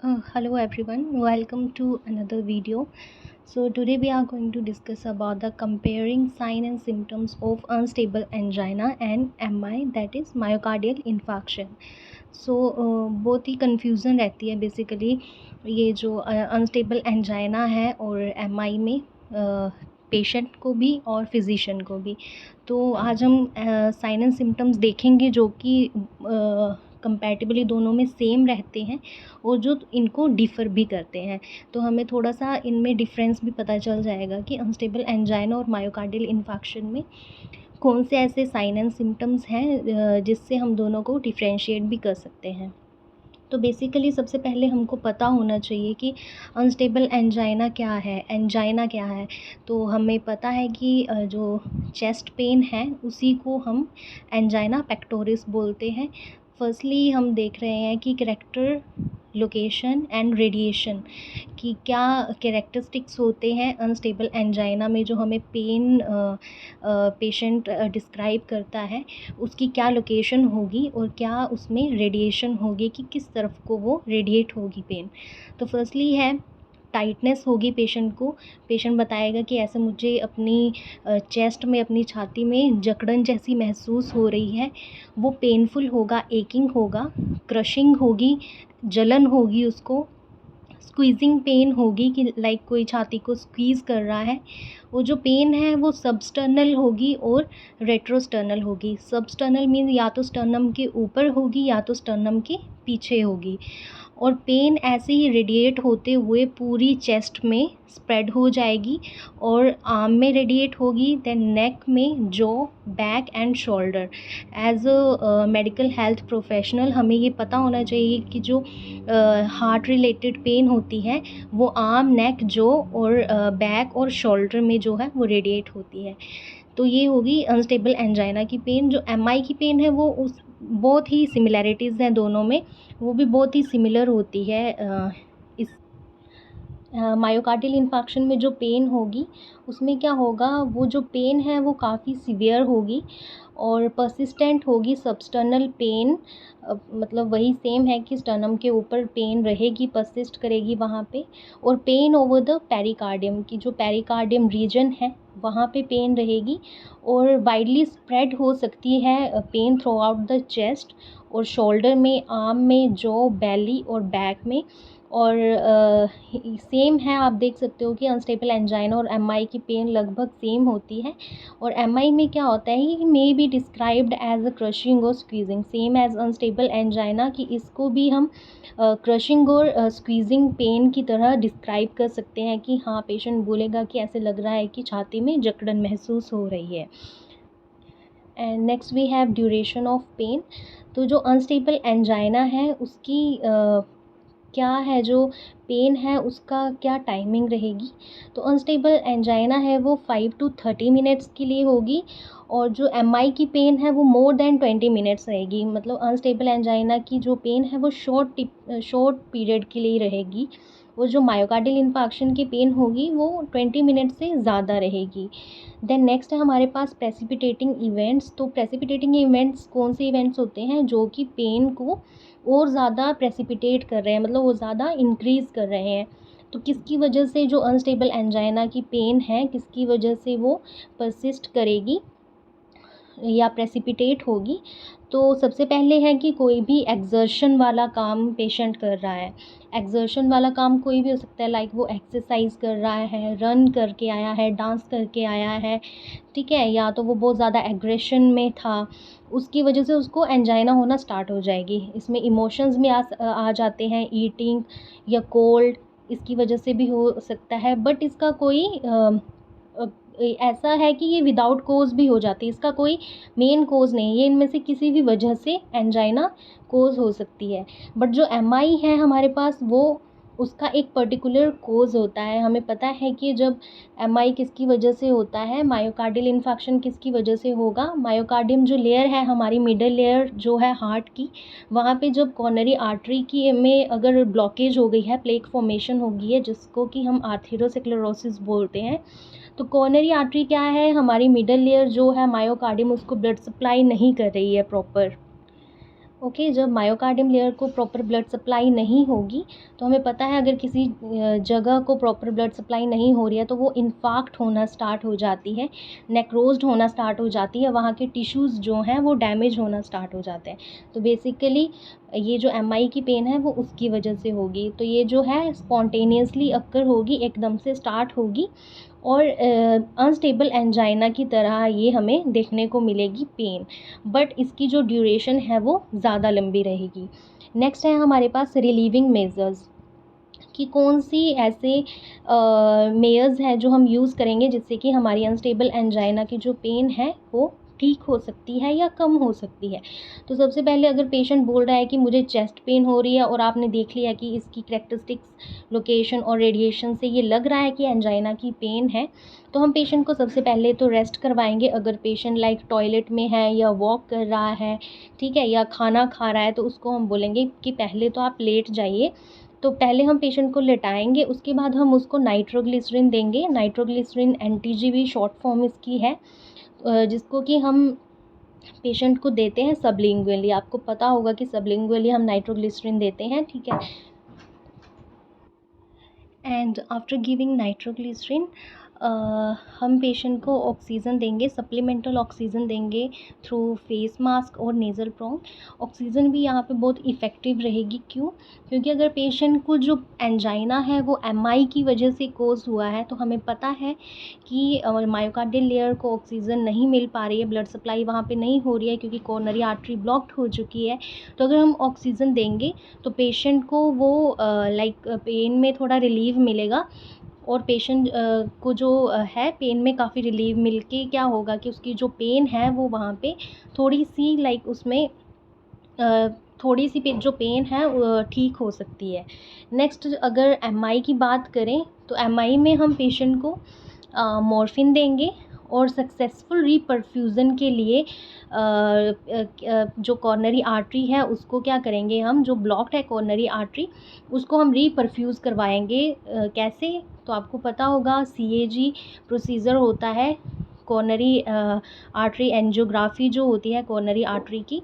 Hello everyone, welcome to another video. So today we are going to discuss about the comparing sign and symptoms of unstable angina and MI, that is myocardial infarction. So बहुत ही confusion रहती है basically ये जो unstable angina है और MI में patient को भी और फिजिशियन को भी। तो आज हम साइन एंड सिम्टम्स देखेंगे जो कि कंपैरेटिवली दोनों में सेम रहते हैं और जो इनको डिफ़र भी करते हैं। तो हमें थोड़ा सा इनमें डिफरेंस भी पता चल जाएगा कि अनस्टेबल एंजाइना और मायोकार्डियल इन्फेक्शन में कौन से ऐसे साइन एंड सिम्टम्स हैं जिससे हम दोनों को डिफ्रेंशिएट भी कर सकते हैं। तो बेसिकली सबसे पहले हमको पता होना चाहिए कि अनस्टेबल एंजाइना क्या है। तो हमें पता है कि जो चेस्ट पेन है उसी को हम एंजाइना पेक्टोरिस बोलते हैं। फर्स्टली हम देख रहे हैं कि कैरेक्टर, लोकेशन एंड रेडिएशन की क्या कैरेक्टरिस्टिक्स होते हैं अनस्टेबल एंजाइना में, जो हमें पेन पेशेंट डिस्क्राइब करता है उसकी क्या लोकेशन होगी और क्या उसमें रेडिएशन होगी कि किस तरफ को वो रेडिएट होगी पेन। तो फर्स्टली है टाइटनेस होगी पेशेंट को। पेशेंट बताएगा कि ऐसे मुझे अपनी चेस्ट में, अपनी छाती में जकड़न जैसी महसूस हो रही है। वो पेनफुल होगा, एकिंग होगा, क्रशिंग होगी, जलन होगी उसको, स्क्वीज़िंग पेन होगी कि लाइक कोई छाती को स्क्वीज़ कर रहा है। वो जो पेन है वो सबस्टर्नल होगी और रेट्रोस्टर्नल होगी। सबस्टर्नल मीन या तो स्टर्नम के ऊपर होगी या तो स्टर्नम के पीछे होगी। और पेन ऐसे ही रेडिएट होते हुए पूरी चेस्ट में स्प्रेड हो जाएगी और आर्म में रेडिएट होगी, देन नेक में, jaw, back and shoulder. As a medical health professional हमें ये पता होना चाहिए कि जो हार्ट रिलेटेड पेन होती है वो आर्म, नेक, जॉ और बैक और शोल्डर में जो है वो रेडिएट होती है। तो ये होगी अनस्टेबल एंजाइना की पेन। जो एमआई की पेन है वो उस बहुत ही सिमिलैरिटीज़ हैं दोनों में, वो भी बहुत ही सिमिलर होती है। इस मायोकार्डियल इन्फेक्शन में जो पेन होगी उसमें क्या होगा, वो जो पेन है वो काफ़ी सीवियर होगी और परसिस्टेंट होगी। सबस्टर्नल पेन मतलब वही सेम है कि स्टर्नम के ऊपर पेन रहेगी, परसिस्ट करेगी वहाँ पे। और पेन ओवर द पेरिकार्डियम की जो पेरिकार्डियम रीजन है वहाँ पे पेन रहेगी और वाइडली स्प्रेड हो सकती है pain throughout the chest और शोल्डर में, आर्म में, जॉ, बेली और बैक में। और सेम है, आप देख सकते हो कि अनस्टेबल एंजाइना और एमआई की पेन लगभग सेम होती है। और एमआई में क्या होता है कि may be described as a crushing और squeezing, same as unstable angina कि इसको भी हम क्रशिंग और स्क्वीजिंग पेन की तरह डिस्क्राइब कर सकते हैं कि हाँ, पेशेंट बोलेगा कि ऐसे लग रहा है कि छाती में जकड़न महसूस हो रही है। And next we have duration of pain. तो जो अनस्टेबल एंजाइना है उसकी क्या है, जो पेन है उसका क्या टाइमिंग रहेगी। तो अनस्टेबल एंजाइना है वो 5 to 30 मिनट्स के लिए होगी और जो एमआई की पेन है वो मोर देन 20 मिनट्स रहेगी। मतलब अनस्टेबल एंजाइना की जो पेन है वो शॉर्ट पीरियड के लिए रहेगी। वो जो मायोकार्डियल इन्फेक्शन की पेन होगी वो 20 मिनट से ज़्यादा रहेगी। देन नेक्स्ट है हमारे पास प्रेसिपिटेटिंग इवेंट्स। तो प्रेसिपिटेटिंग इवेंट्स कौन से इवेंट्स होते हैं जो कि पेन को और ज़्यादा प्रेसिपिटेट कर रहे हैं, मतलब वो ज़्यादा इंक्रीज़ कर रहे हैं। तो किसकी वजह से जो अनस्टेबल एंजाइना की पेन है, किसकी वजह से वो परसिस्ट करेगी या प्रेसिपिटेट होगी। तो सबसे पहले है कि कोई भी एक्सर्शन वाला काम पेशेंट कर रहा है। एक्सर्शन वाला काम कोई भी हो सकता है, लाइक वो एक्सरसाइज कर रहा है, रन करके आया है, डांस करके आया है, ठीक है, या तो वो बहुत ज़्यादा एग्रेशन में था, उसकी वजह से उसको एंजाइना होना स्टार्ट हो जाएगी। इसमें इमोशंस में आ जाते हैं, ईटिंग या कोल्ड, इसकी वजह से भी हो सकता है। बट इसका कोई ऐसा है कि ये विदाउट कोज भी हो जाती है, इसका कोई मेन कोज नहीं, ये इनमें से किसी भी वजह से एंजाइना कोज हो सकती है। बट जो एमआई है हमारे पास वो उसका एक पर्टिकुलर कोज होता है। हमें पता है कि जब एमआई किसकी वजह से होता है, मायोकार्डियल इन्फेक्शन किसकी वजह से होगा। मायोकार्डियम जो लेयर है हमारी मिडल लेयर जो है हार्ट की, वहाँ पे जब कॉर्नरी आर्टरी की में अगर ब्लॉकेज हो गई है, प्लेक फॉर्मेशन हो गई है जिसको कि हम आर्थेरोस्क्लेरोसिस बोलते हैं। तो कॉर्नरी आर्टरी क्या है, हमारी मिडल लेयर जो है मायोकार्डियम उसको ब्लड सप्लाई नहीं कर रही है प्रॉपर। ओके, जब मायोकार्डियम लेयर को प्रॉपर ब्लड सप्लाई नहीं होगी, तो हमें पता है अगर किसी जगह को प्रॉपर ब्लड सप्लाई नहीं हो रही है तो वो इन्फार्क्ट होना स्टार्ट हो जाती है, नेक्रोज्ड होना स्टार्ट हो जाती है, वहाँ के टिश्यूज़ जो हैं वो डैमेज होना स्टार्ट हो जाते हैं। तो बेसिकली ये जो एमआई की पेन है वो उसकी वजह से होगी। तो ये जो है स्पॉन्टेनियसली अक्कर होगी, एकदम से स्टार्ट होगी और अनस्टेबल एंजाइना की तरह ये हमें देखने को मिलेगी पेन, बट इसकी जो ड्यूरेशन है वो ज़्यादा लंबी रहेगी। नेक्स्ट है हमारे पास रिलीविंग मेजर्स, कि कौन सी ऐसे मेयर्स हैं जो हम यूज़ करेंगे जिससे कि हमारी अनस्टेबल एंजाइना की जो पेन है वो ठीक हो सकती है या कम हो सकती है। तो सबसे पहले अगर पेशेंट बोल रहा है कि मुझे चेस्ट पेन हो रही है और आपने देख लिया कि इसकी कैरेक्टरिस्टिक्स, लोकेशन और रेडिएशन से ये लग रहा है कि एंजाइना की पेन है, तो हम पेशेंट को सबसे पहले तो रेस्ट करवाएंगे। अगर पेशेंट लाइक टॉयलेट में है या वॉक कर रहा है, ठीक है, या खाना खा रहा है, तो उसको हम बोलेंगे कि पहले तो आप लेट जाइए। तो पहले हम पेशेंट को लेटाएंगे, उसके बाद हम उसको नाइट्रोग्लिसरीन देंगे। नाइट्रोग्लिसरीन एनटीजीवी शॉर्ट फॉर्म इसकी है, जिसको कि हम पेशेंट को देते हैं सबलिंगुअली। आपको पता होगा कि सबलिंगुअली हम नाइट्रोग्लिसरीन देते हैं, ठीक है। एंड आफ्टर गिविंग नाइट्रोग्लिसरीन हम पेशेंट को ऑक्सीजन देंगे, सप्लीमेंटल ऑक्सीजन देंगे थ्रू फेस मास्क और नेज़ल प्रोंग। ऑक्सीजन भी यहाँ पे बहुत इफ़ेक्टिव रहेगी। क्यों? क्योंकि अगर पेशेंट को जो एंजाइना है वो एमआई की वजह से कोज हुआ है, तो हमें पता है कि मायोकार्डियल लेयर को ऑक्सीजन नहीं मिल पा रही है, ब्लड सप्लाई वहाँ पे नहीं हो रही है क्योंकि कोरोनरी आर्टरी ब्लॉक्ड हो चुकी है। तो अगर हम ऑक्सीजन देंगे तो पेशेंट को वो लाइक पेन में थोड़ा रिलीव मिलेगा, और पेशेंट को जो है पेन में काफ़ी रिलीव मिलके क्या होगा कि उसकी जो पेन है वो वहाँ पे थोड़ी सी लाइक उसमें थोड़ी सी जो पेन है ठीक हो सकती है। नेक्स्ट अगर एमआई की बात करें तो एमआई में हम पेशेंट को मॉर्फिन देंगे, और सक्सेसफुल रीपरफ्यूज़न के लिए जो कॉर्नरी आर्टरी है उसको क्या करेंगे, हम जो ब्लॉक्ड है कॉर्नरी आर्टरी उसको हम रीपरफ्यूज़ करवाएंगे। कैसे? तो आपको पता होगा सीएजी प्रोसीजर होता है, कॉर्नरी आर्टरी एंजियोग्राफी जो होती है कॉर्नरी आर्टरी की,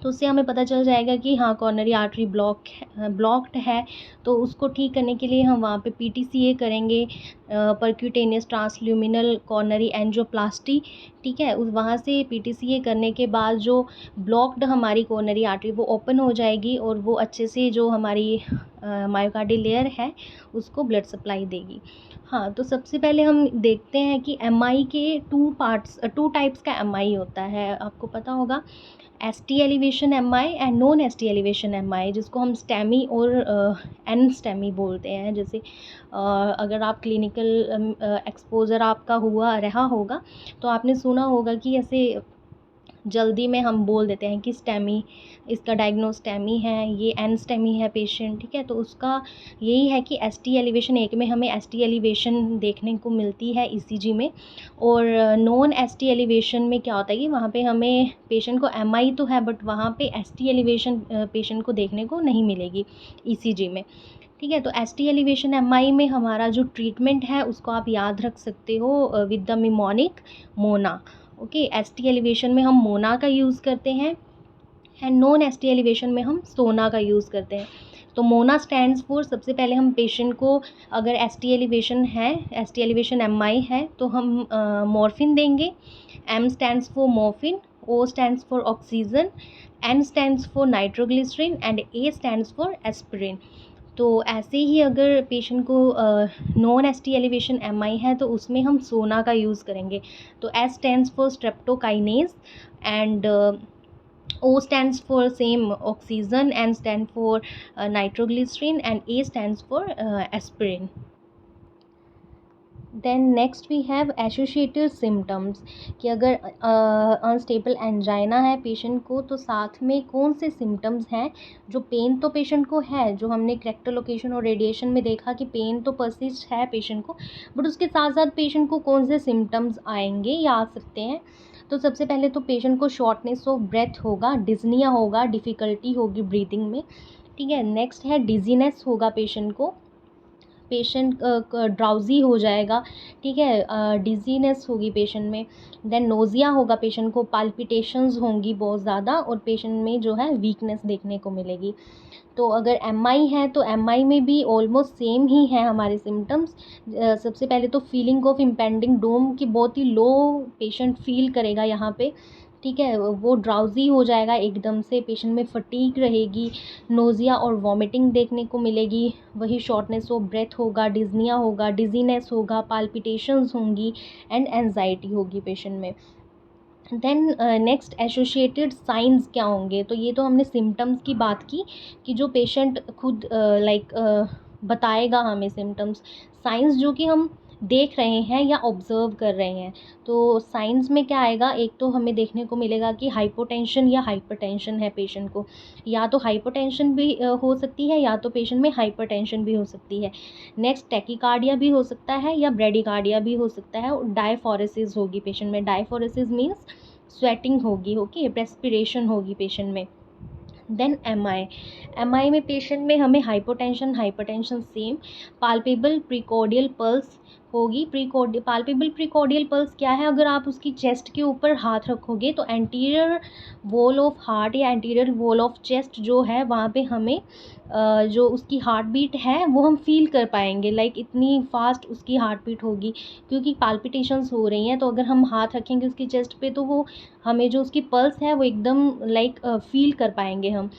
तो उससे हमें पता चल जाएगा कि हाँ कॉर्नरी आर्टरी ब्लॉक्ड है। तो उसको ठीक करने के लिए हम वहाँ पे पीटीसीए करेंगे, परक्यूटेनियस ट्रांसल्यूमिनल कॉर्नरी एंजियोप्लास्टी, ठीक है। उस वहाँ से पीटीसीए करने के बाद जो ब्लॉक्ड हमारी कॉर्नरी आर्टरी वो ओपन हो जाएगी, और वो अच्छे से जो हमारी मायोकार्डियल लेयर है उसको ब्लड सप्लाई देगी। हाँ, तो सबसे पहले हम देखते हैं कि एमआई के टू टाइप्स का एमआई होता है। आपको पता होगा ST elevation MI and non ST elevation MI, जिसको हम स्टेमी और एन स्टेमी बोलते हैं। जैसे अगर आप क्लिनिकल एक्सपोजर आपका हुआ रहा होगा तो आपने सुना होगा कि ऐसे जल्दी में हम बोल देते हैं कि स्टेमी, इसका डायग्नोज स्टेमी है, ये एन स्टेमी है पेशेंट, ठीक है। तो उसका यही है कि एसटी एलिवेशन एक में हमें एसटी एलिवेशन देखने को मिलती है ईसीजी में, और नॉन एसटी एलिवेशन में क्या होता है कि वहाँ पे हमें पेशेंट को एमआई तो है बट वहाँ पे एसटी एलिवेशन पेशेंट को देखने को नहीं मिलेगी ईसीजी में, ठीक है। तो एसटी एलिवेशन एमआई में हमारा जो ट्रीटमेंट है उसको आप याद रख सकते हो with the mnemonic Mona. Okay, ST elevation में हम मोना का यूज़ करते हैं, एंड नॉन एसटी एलिवेशन में हम सोना का यूज़ करते हैं। तो मोना स्टैंड्स फॉर, सबसे पहले हम पेशेंट को अगर एसटी एलिवेशन है, एसटी एलिवेशन एमआई है, तो हम मॉर्फिन देंगे। M stands for morphine, O stands for oxygen, N stands for nitroglycerin and A stands for aspirin. तो ऐसे ही अगर पेशेंट को नॉन एसटी एलिवेशन एमआई है तो उसमें हम सोना का यूज़ करेंगे। तो S stands for streptokinase, and O stands for same oxygen, N stand for nitroglycerin, and A stands for aspirin. Then next we have associated symptoms, कि अगर अनस्टेबल एंजाइना है पेशेंट को तो साथ में कौन से सिम्टम्स हैं। जो पेन तो पेशेंट को है, जो हमने करेक्टर लोकेशन और रेडिएशन में देखा कि पेन तो परसिस्ट है पेशेंट को, बट उसके साथ साथ पेशेंट को कौन से सिम्टम्स आएंगे या आ सकते हैं। तो सबसे पहले तो पेशेंट को शॉर्टनेस ऑफ ब्रेथ होगा, डिज़निया होगा, डिफ़िकल्टी होगी ब्रीदिंग में, ठीक है। नेक्स्ट है डिजीनेस होगा पेशेंट को, पेशेंट ड्राउजी हो जाएगा, ठीक है, डिजीनेस होगी पेशेंट में, देन नोज़िया होगा पेशेंट को, पाल्पिटेशंस होंगी बहुत ज़्यादा, और पेशेंट में जो है वीकनेस देखने को मिलेगी। तो अगर एमआई है तो एमआई में भी ऑलमोस्ट सेम ही है हमारे सिम्टम्स। सबसे पहले तो फीलिंग ऑफ इम्पेंडिंग डूम की बहुत ही लो पेशेंट फील करेगा यहाँ पे, ठीक है, वो ड्राउजी हो जाएगा एकदम से, पेशेंट में फटीग रहेगी, नोज़िया और वॉमिटिंग देखने को मिलेगी, वही शॉर्टनेस ऑफ ब्रेथ होगा, डिज़निया होगा, डिजीनेस होगा, पाल्पिटेशंस होंगी एंड एंजाइटी होगी पेशेंट में। देन नेक्स्ट एसोसिएटेड साइंस क्या होंगे, तो ये तो हमने सिम्टम्स की बात की कि जो पेशेंट खुद बताएगा हमें सिम्टम्स। साइंस जो कि हम देख रहे हैं या ऑब्ज़र्व कर रहे हैं, तो साइंस में क्या आएगा, एक तो हमें देखने को मिलेगा कि हाइपोटेंशन या हाइपरटेंशन है पेशेंट को, या तो हाइपोटेंशन भी हो सकती है, या तो पेशेंट में हाइपरटेंशन भी हो सकती है। नेक्स्ट टैकीकार्डिया भी हो सकता है या ब्रेडिकार्डिया भी हो सकता है, और डायफोरेसिस होगी पेशेंट में। डायफोरेसिस मीन्स स्वेटिंग होगी, ओके, रेस्पिरेशन होगी पेशेंट में। देन एमआई में पेशेंट में हमें hypotension, hypertension same, palpable precordial pulse होगी। पाल्पेबल प्रीकॉर्डियल पल्स क्या है, अगर आप उसकी चेस्ट के ऊपर हाथ रखोगे तो एंटीरियर वॉल ऑफ हार्ट या एंटीरियर वॉल ऑफ चेस्ट जो है वहाँ पे हमें जो उसकी हार्ट बीट है वो हम फील कर पाएंगे, लाइक इतनी फास्ट उसकी हार्ट बीट होगी, क्योंकि पाल्पिटेशंस हो रही हैं। तो अगर हम हाथ रखेंगे उसकी चेस्ट पे तो वो हमें जो उसकी पल्स है वो एकदम लाइक फील कर पाएंगे हम।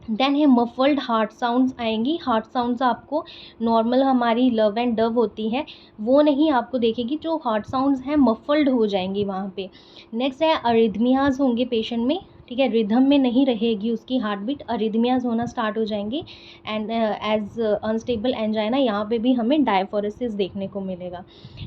देन है मफल्ड हार्ट साउंड्स आएंगी। हार्ट साउंड्स आपको नॉर्मल हमारी लव एंड डव होती है वो नहीं आपको देखेगी, जो हार्ट साउंड्स हैं मफल्ड हो जाएंगी वहाँ पे। नेक्स्ट है अरिथमियाज होंगे पेशेंट में, ठीक है, रिदम में नहीं रहेगी उसकी हार्ट बीट, अरिथमियाज होना स्टार्ट हो जाएंगे। एंड एज अनस्टेबल एंजाइना यहाँ पे भी हमें डायफोरेसिस देखने को मिलेगा।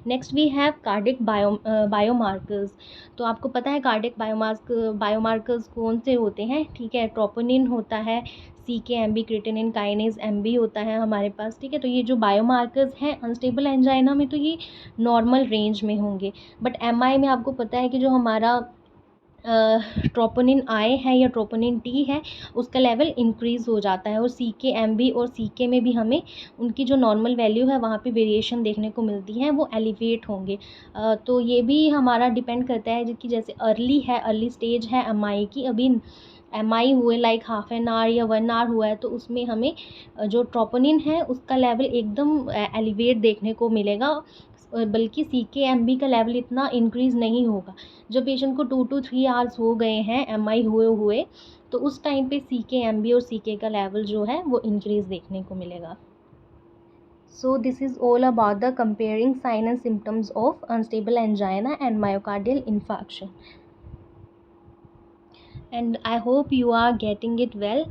Next we have cardiac biomarkers. तो आपको पता है कार्डिक बायोमार्कर्स कौन से होते हैं, ठीक है, ट्रोपोनिन होता है, CK-MB क्रिएटिनिन काइनेज MB होता है हमारे पास, ठीक है। तो ये जो बायोमार्कर्स हैं अनस्टेबल एंजाइना में तो ये नॉर्मल रेंज में होंगे, बट MI में आपको पता है कि जो हमारा ट्रोपोनिन आई है या ट्रोपोनिन टी है उसका लेवल इंक्रीज़ हो जाता है, और CK-MB और CK में भी हमें उनकी जो नॉर्मल वैल्यू है वहाँ पे वेरिएशन देखने को मिलती है, वो एलिवेट होंगे। तो ये भी हमारा डिपेंड करता है कि जैसे अर्ली स्टेज है MI की, अभी MI हुए लाइक हाफ एन आवर या 1 आवर हुआ है, तो उसमें हमें जो ट्रोपोनिन है उसका लेवल एकदम एलिवेट देखने को मिलेगा, बल्कि CK-MB का लेवल इतना इंक्रीज़ नहीं होगा। जब पेशेंट को 2 to 3 आवर्स हो गए हैं MI हुए तो उस टाइम पे CK-MB और CK का लेवल जो है वो इंक्रीज़ देखने को मिलेगा। So this is all about the comparing sign and symptoms of unstable angina and myocardial infarction. And I hope you are getting it well.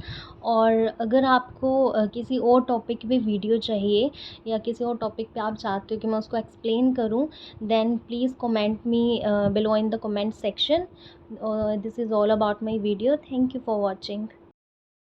और अगर आपको किसी और टॉपिक पे वीडियो चाहिए या किसी और टॉपिक पे आप चाहते हो कि मैं उसको एक्सप्लेन करूं, then please comment me below in the comment section. This is all about my video. Thank you for watching.